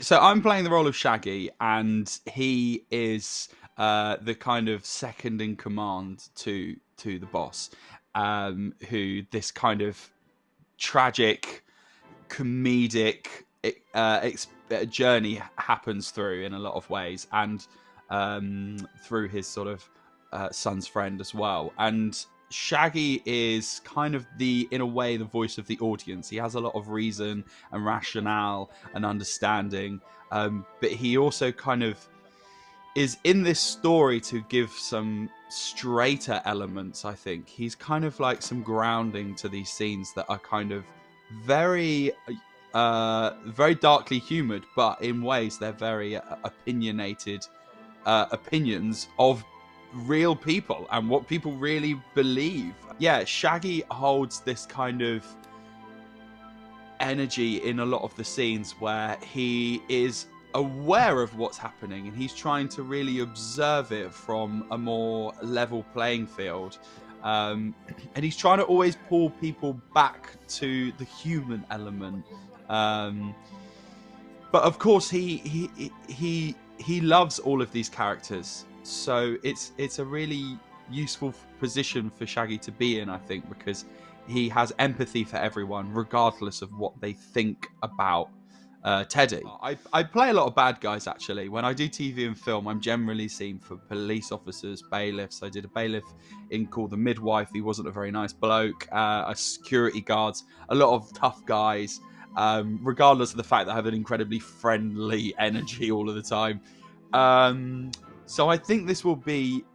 So I'm playing the role of Shaggy, and he is the kind of second in command to the boss, who this kind of tragic, comedic journey happens through in a lot of ways, and through his sort of son's friend as well. And Shaggy is kind of in a way, the voice of the audience. He has a lot of reason and rationale and understanding, but he also kind of is in this story to give some straighter elements. I think he's kind of like some grounding to these scenes that are kind of very very darkly humored, but in ways they're very opinionated opinions of real people and what people really believe. Yeah, Shaggy holds this kind of energy in a lot of the scenes where he is aware of what's happening and he's trying to really observe it from a more level playing field. And he's trying to always pull people back to the human element. Um, but of course, he loves all of these characters, so it's a really useful position for Shaggy to be in, I think, because he has empathy for everyone, regardless of what they think about Teddy. I play a lot of bad guys, actually. When I do TV and film, I'm generally seen for police officers, bailiffs. I did a bailiff in called The Midwife. He wasn't a very nice bloke. A security guards, a lot of tough guys, regardless of the fact that I have an incredibly friendly energy all of the time. So I think this will be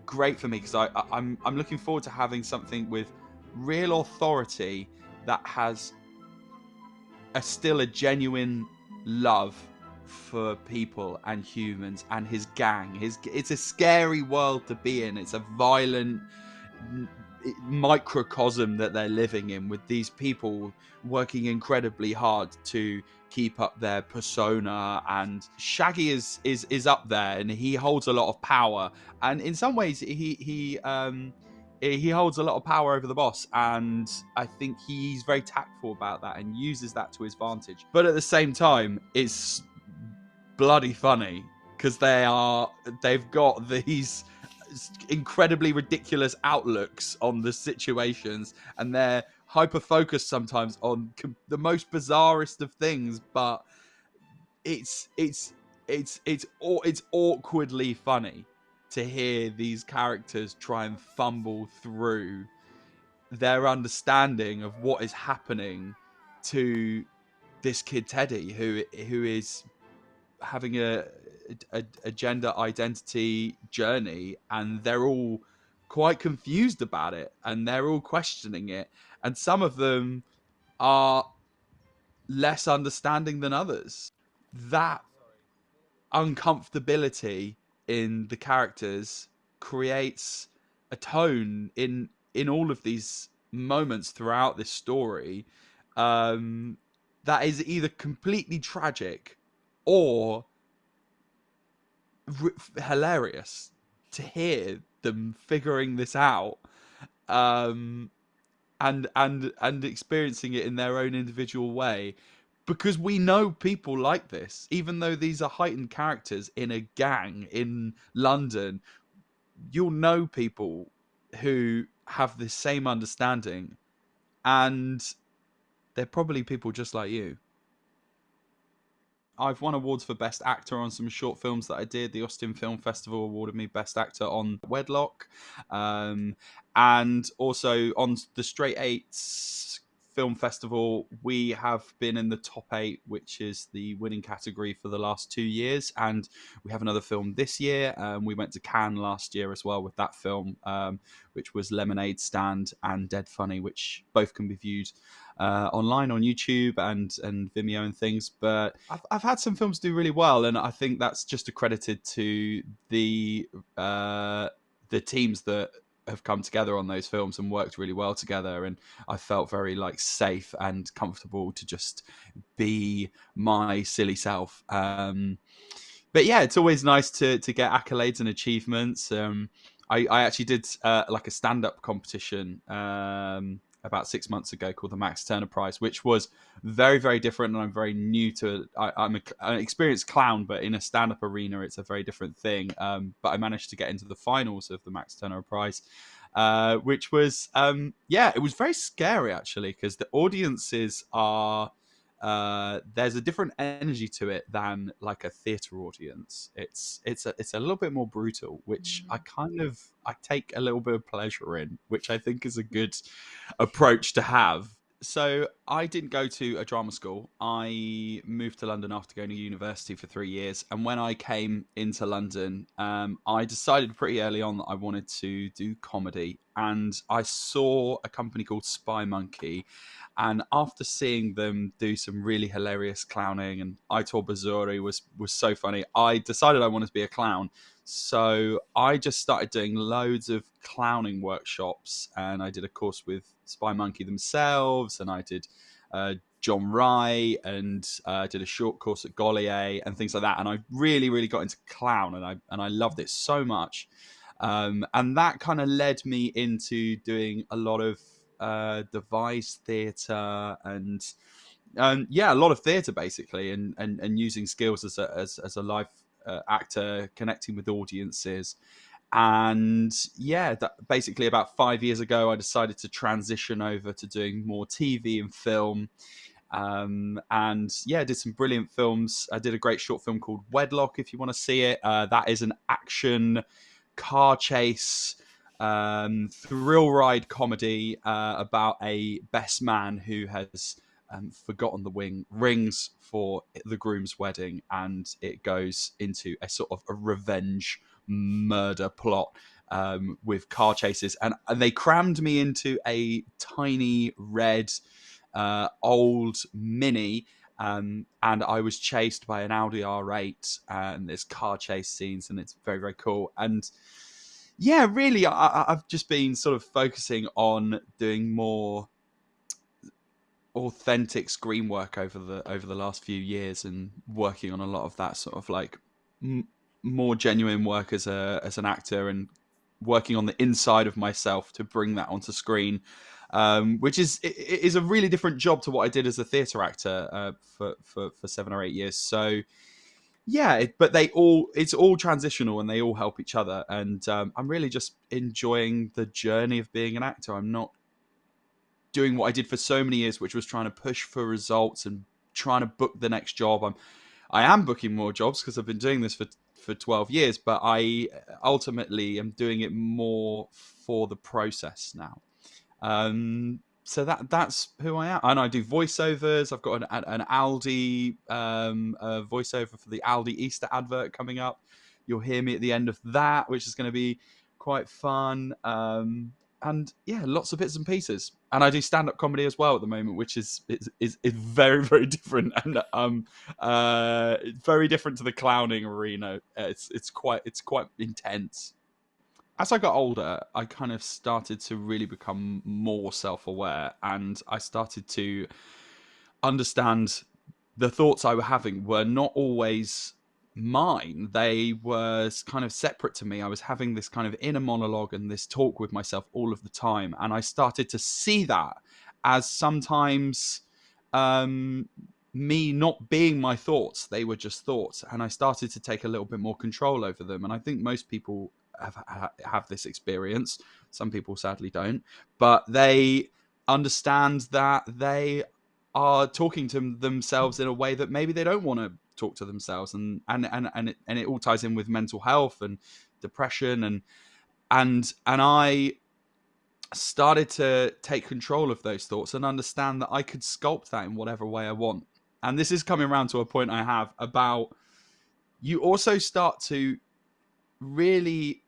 great for me because I'm looking forward to having something with real authority that has still a genuine love for people and humans and his gang. It's a scary world to be in. It's a violent microcosm that they're living in, with these people working incredibly hard to keep up their persona. And Shaggy is up there, and he holds a lot of power. And in some ways, he holds a lot of power over the boss, and I think he's very tactful about that and uses that to his advantage. But at the same time, it's bloody funny because they've got these incredibly ridiculous outlooks on the situations, and they're hyper focused sometimes on the most bizarrest of things, but it's awkwardly funny to hear these characters try and fumble through their understanding of what is happening to this kid Teddy, who is having a gender identity journey, and they're all quite confused about it, and they're all questioning it, and some of them are less understanding than others. That uncomfortability in the characters creates a tone in all of these moments throughout this story, um, that is either completely tragic or hilarious to hear them figuring this out, um, and experiencing it in their own individual way, because we know people like this. Even though these are heightened characters in a gang in London, you'll know people who have the same understanding, and they're probably people just like you. I've won awards for Best Actor on some short films that I did. The Austin Film Festival awarded me Best Actor on Wedlock. And also on the Straight Eights Film Festival, we have been in the top 8, which is the winning category for the last 2 years. And we have another film this year. We went to Cannes last year as well with that film, which was Lemonade Stand and Dead Funny, which both can be viewed online on YouTube and Vimeo and things. But I've had some films do really well, and I think that's just accredited to the teams that have come together on those films and worked really well together. And I felt very safe and comfortable to just be my silly self. But yeah, it's always nice to get accolades and achievements. I actually did a stand-up competition about 6 months ago called the Max Turner Prize, which was very, very different. And I'm very new to it. I'm an experienced clown, but in a stand-up arena, it's a very different thing. But I managed to get into the finals of the Max Turner Prize, which was, it was very scary actually, because the audiences are, there's a different energy to it than like a theatre audience. It's a little bit more brutal, which I take a little bit of pleasure in, which I think is a good approach to have. So I didn't go to a drama school. I moved to London after going to university for 3 years, and when I came into London, I decided pretty early on that I wanted to do comedy, and I saw a company called Spy Monkey. And after seeing them do some really hilarious clowning, and Aitor Bazuri was so funny, I decided I wanted to be a clown. So I just started doing loads of clowning workshops, and I did a course with Spy Monkey themselves, and I did John Rye, and did a short course at Gollier and things like that. And I really, really got into clown, and I loved it so much. And that kind of led me into doing a lot of devised theatre and a lot of theatre basically, and using skills as a live actor, connecting with audiences. And basically about 5 years ago, I decided to transition over to doing more TV and film. I did some brilliant films. I did a great short film called Wedlock, if you want to see it. That is an action car chase thrill ride comedy about a best man who has forgotten the rings for the groom's wedding, and it goes into a sort of a revenge murder plot with car chases, and they crammed me into a tiny red old Mini, and I was chased by an Audi R8, and there's car chase scenes, and it's very, very cool. And really, I've just been sort of focusing on doing more authentic screen work over the last few years, and working on a lot of that sort of like more genuine work as an actor, and working on the inside of myself to bring that onto screen, which is a really different job to what I did as a theatre actor for 7 or 8 years. So but it's all transitional, and they all help each other. And I'm really just enjoying the journey of being an actor. I'm not doing what I did for so many years, which was trying to push for results and trying to book the next job. I am booking more jobs because I've been doing this for 12 years, but I ultimately am doing it more for the process now. So that's who I am, and I do voiceovers. I've got an Aldi voiceover for the Aldi Easter advert coming up. You'll hear me at the end of that, which is going to be quite fun. And lots of bits and pieces. And I do stand-up comedy as well at the moment, which is very, very different, and very different to the clowning arena. It's quite intense. As I got older, I kind of started to really become more self-aware, and I started to understand the thoughts I were having were not always mine. They were kind of separate to me. I was having this kind of inner monologue and this talk with myself all of the time, and I started to see that as sometimes me not being my thoughts. They were just thoughts, and I started to take a little bit more control over them. And I think most people have this experience. Some people sadly don't, but they understand that they are talking to themselves in a way that maybe they don't want to talk to themselves, and it all ties in with mental health and depression, and I started to take control of those thoughts and understand that I could sculpt that in whatever way I want. And this is coming around to a point I have about, you also start to really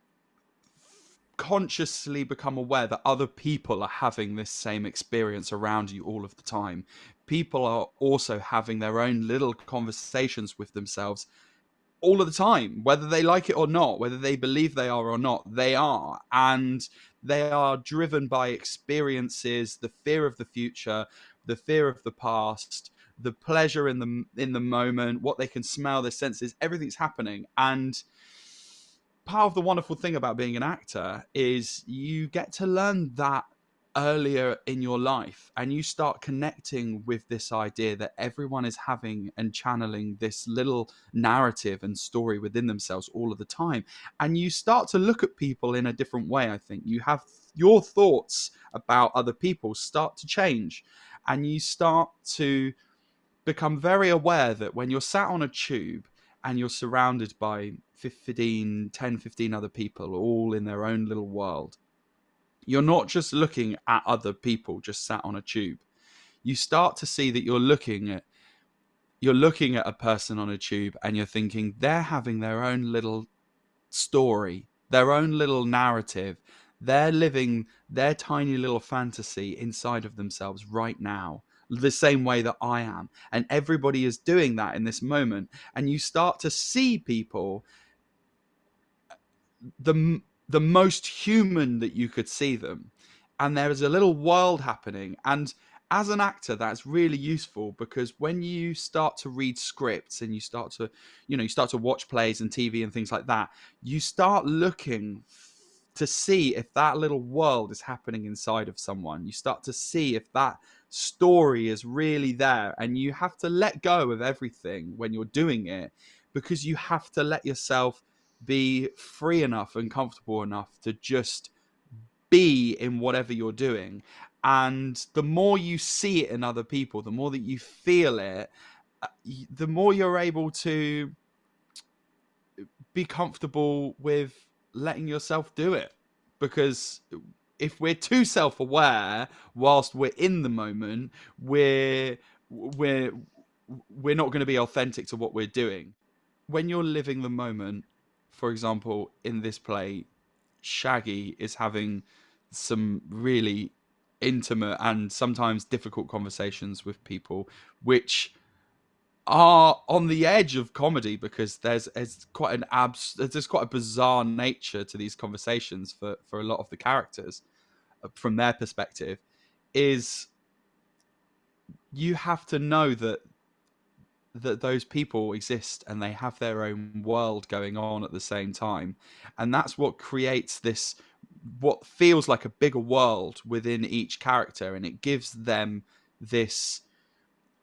consciously become aware that other people are having this same experience around you all of the time. People are also having their own little conversations with themselves all of the time, whether they like it or not, whether they believe they are or not, they are. And they are driven by experiences, the fear of the future, the fear of the past, the pleasure in the moment, what they can smell, their senses, everything's happening. And part of the wonderful thing about being an actor is you get to learn that earlier in your life, and you start connecting with this idea that everyone is having and channeling this little narrative and story within themselves all of the time, and you start to look at people in a different way. I think you have your thoughts about other people start to change, and you start to become very aware that when you're sat on a tube and you're surrounded by 15 other people all in their own little world, you're not just looking at other people just sat on a tube. You start to see that you're looking at a person on a tube, and you're thinking they're having their own little story, their own little narrative. They're living their tiny little fantasy inside of themselves right now, the same way that I am. And everybody is doing that in this moment. And you start to see people the most human that you could see them, and there is a little world happening. And as an actor, that's really useful, because when you start to read scripts and you start to you start to watch plays and TV and things like that, you start looking to see if that little world is happening inside of someone. You start to see if that story is really there, and you have to let go of everything when you're doing it, because you have to let yourself be free enough and comfortable enough to just be in whatever you're doing. And the more you see it in other people, the more that you feel it, the more you're able to be comfortable with letting yourself do it. Because if we're too self-aware whilst we're in the moment, we're we're not going to be authentic to what we're doing. When you're living the moment, for example, in this play, Shaggy is having some really intimate and sometimes difficult conversations with people, which are on the edge of comedy, because there's quite a bizarre nature to these conversations for a lot of the characters. From their perspective, is you have to know that those people exist and they have their own world going on at the same time, and that's what creates this, what feels like a bigger world within each character, and it gives them this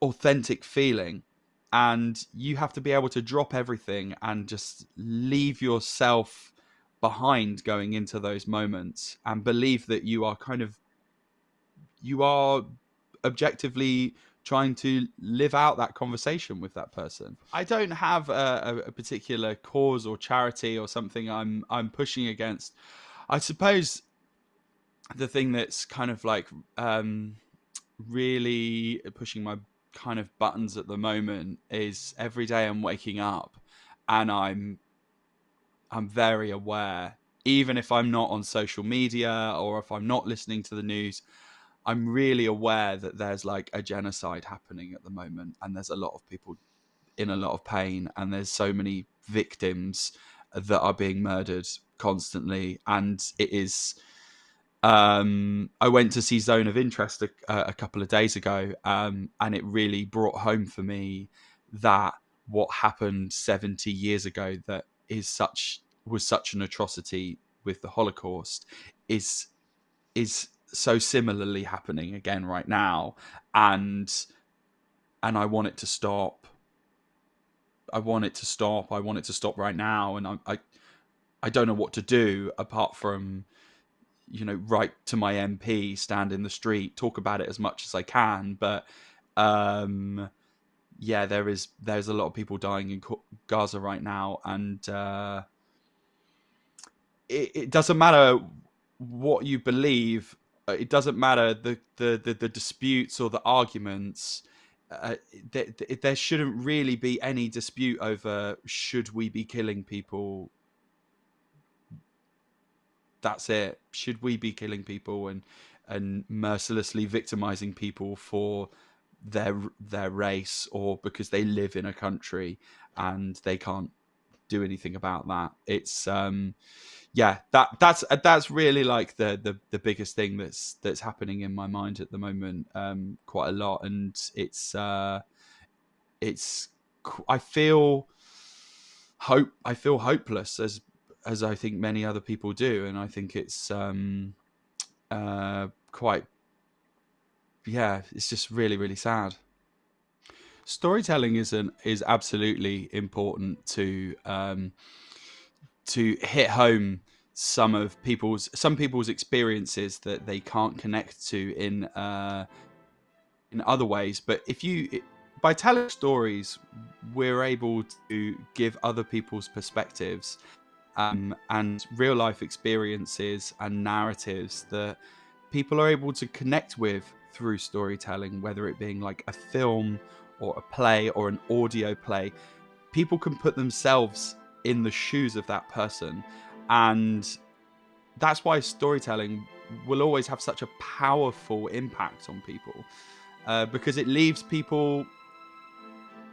authentic feeling. And you have to be able to drop everything and just leave yourself behind going into those moments, and believe that you are objectively trying to live out that conversation with that person. I don't have a particular cause or charity or something I'm pushing against. I suppose the thing that's kind of like really pushing my kind of buttons at the moment is every day I'm waking up and I'm very aware, even if I'm not on social media or if I'm not listening to the news, I'm really aware that there's like a genocide happening at the moment, and there's a lot of people in a lot of pain, and there's so many victims that are being murdered constantly. And it is I went to see Zone of Interest a couple of days ago, and it really brought home for me that what happened 70 years ago, that was such an atrocity with the Holocaust, is so similarly happening again right now. And I want it to stop. I want it to stop. I want it to stop right now. And I don't know what to do apart from, write to my MP, stand in the street, talk about it as much as I can. But yeah, there's a lot of people dying in Gaza right now, and it doesn't matter what you believe. It doesn't matter the disputes or the arguments. There shouldn't really be any dispute over should we be killing people. That's it. Should we be killing people and mercilessly victimizing people for their race, or because they live in a country and they can't do anything about that? It's yeah, that's really like the biggest thing that's happening in my mind at the moment, quite a lot. And it's I feel hopeless, as I think many other people do. And I think it's quite, yeah, it's just really, really sad. Storytelling is absolutely important to hit home some people's experiences that they can't connect to in other ways. But by telling stories, we're able to give other people's perspectives, and real life experiences and narratives that people are able to connect with through storytelling, whether it being like a film or a play or an audio play. People can put themselves in the shoes of that person, and that's why storytelling will always have such a powerful impact on people, because it leaves people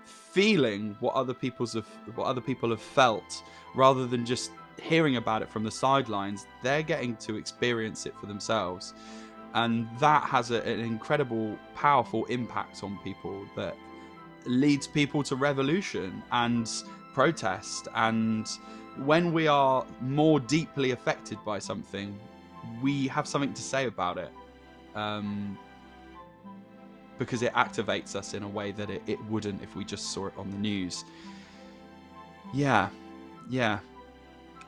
feeling what other people have felt, rather than just hearing about it from the sidelines. They're getting to experience it for themselves, and that has an incredible, powerful impact on people that leads people to revolution and protest. And when we are more deeply affected by something, we have something to say about it, because it activates us in a way that it wouldn't if we just saw it on the news. Yeah.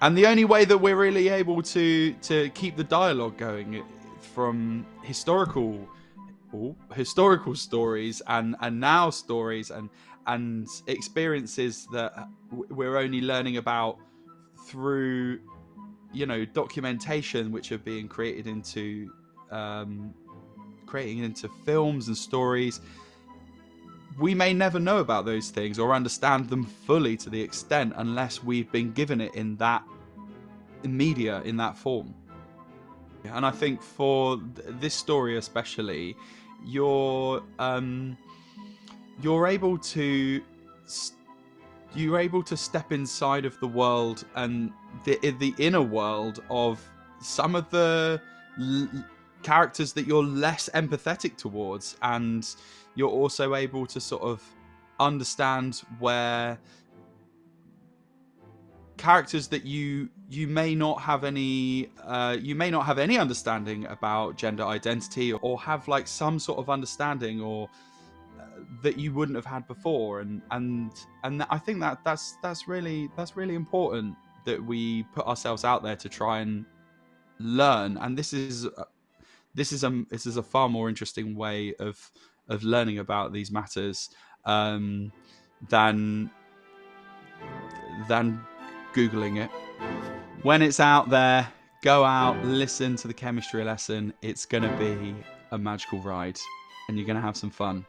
And the only way that we're really able to keep the dialogue going from historical stories and now stories and experiences that we're only learning about through, documentation, which are being created into creating into films and stories. We may never know about those things or understand them fully to the extent unless we've been given it in that media, in that form. And I think for this story especially, you're able to step inside of the world and the inner world of some of the characters that you're less empathetic towards, and you're also able to sort of understand where characters that you may not have any understanding about gender identity, or have like some sort of understanding, or that you wouldn't have had before. And I think that's really important, that we put ourselves out there to try and learn. And this is a far more interesting way of learning about these matters, than Googling it. When it's out there, go out, listen to the chemistry lesson. It's going to be a magical ride, and you're going to have some fun.